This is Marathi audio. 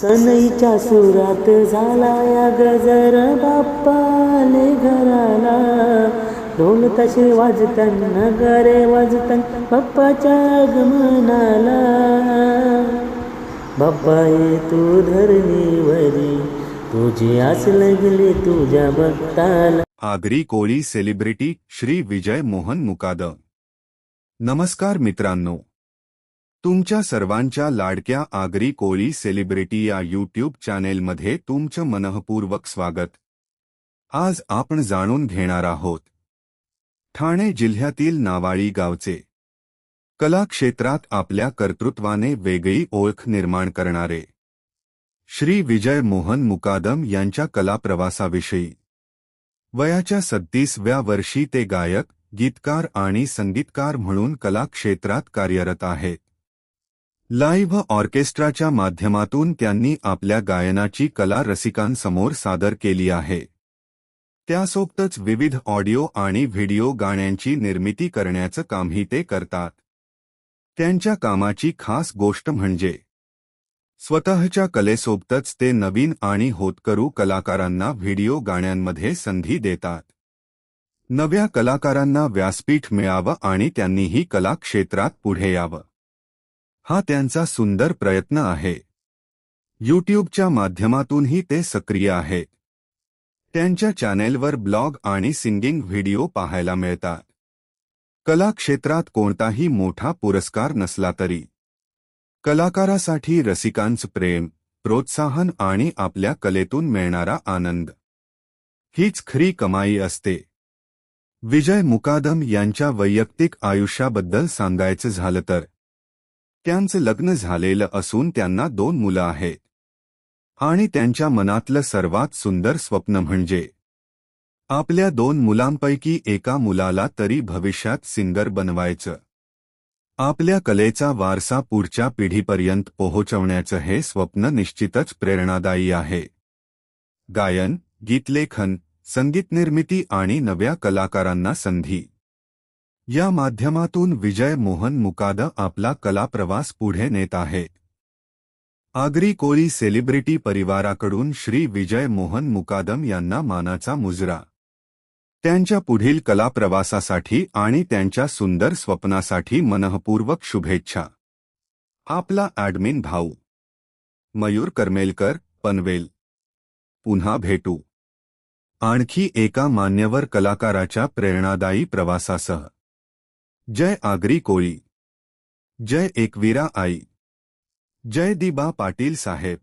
सनईच्या सुरात झाला या गजर बाप्पाले घराला, ढोल ताशे वाजताना गारे वाजताना बाप्पाच्या आगमनाला. बाप्पा ये तू धरणीवरी, तुझी आस लागली तुझ्या भक्ताला. आगरी कोळी सेलिब्रिटी श्री विजय मोहन मुकादम. नमस्कार मित्रांनो, तुमच्या सर्वांच्या लाडक्या आगरी कोळी सेलिब्रिटी या यूट्यूब चॅनेलमध्ये तुमचं मनःपूर्वक स्वागत. आज आपण जाणून घेणार आहोत ठाणे जिल्ह्यातील नावाळी गावचे कला क्षेत्रात आपल्या कर्तृत्वाने वेगळी ओळख निर्माण करणारे श्री विजय मोहन मुकादम यांच्या कला प्रवासाविषयी. वयाच्या 37व्या वर्षी ते गायक, गीतकार आणि संगीतकार म्हणून कला क्षेत्रात कार्यरत आहेत. लाईव्ह ऑर्केस्ट्राच्या माध्यमातून त्यांनी आपल्या गायनाची कला रसिकांसमोर सादर केली आहे. त्यासोबतच विविध ऑडिओ आणि व्हिडिओ गाण्यांची निर्मिती करण्याचं कामही ते करतात. त्यांच्या कामाची खास गोष्ट म्हणजे स्वतःच्या कलेसोबतच ते नवीन आणि होतकरू कलाकारांना व्हिडिओ गाण्यांमध्ये संधी देतात. नव्या कलाकारांना व्यासपीठ मिळावं आणि त्यांनीही कला क्षेत्रात पुढे यावं, हा त्यांचा सुंदर प्रयत्न आहे. यूट्यूबच्या माध्यमातूनही ते सक्रिय आहेत. त्यांच्या चॅनेलवर ब्लॉग आणि सिंगिंग व्हिडिओ पाहायला मिळतात. कला क्षेत्रात कोणताही मोठा पुरस्कार नसला तरी कलाकारासाठी रसिकांचं प्रेम, प्रोत्साहन आणि आपल्या कलेतून मिळणारा आनंद हीच खरी कमाई असते. विजय मुकादम यांच्या वैयक्तिक आयुष्याबद्दल सांगायचं झालं तर त्यांचं लग्न झालेलं असून त्यांना 2 मुलं आहेत आणि त्यांच्या मनातलं सर्वात सुंदर स्वप्न म्हणजे आपल्या 2 मुलांपैकी एका मुलाला तरी भविष्यात सिंगर बनवायचं. आपल्या कलेचा वारसा पुढच्या पिढीपर्यंत पोहोचवण्याचं हे स्वप्न निश्चितच प्रेरणादायी आहे. गायन, गीतलेखन, संगीत निर्मिती आणि नव्या कलाकारांना संधी या माध्यमातून विजय मोहन मुकादम आपला कला प्रवास पुढे नेत आहेत. आगरी कोळी सेलिब्रिटी परिवाराकडून श्री विजय मोहन मुकादम यांना मानाचा मुजरा. त्यांच्या पुढील कला प्रवासासाठी आणि त्यांच्या सुंदर स्वप्नासाठी मनःपूर्वक शुभेच्छा. आपला ॲडमिन भाऊ मयूर करमेलकर, पनवेल. पुन्हा भेटू आणखी एका मान्यवर कलाकाराच्या प्रेरणादायी प्रवासासह. जय आगरी कोळी, जय एकवीरा आई, जय दिबा पाटील साहेब.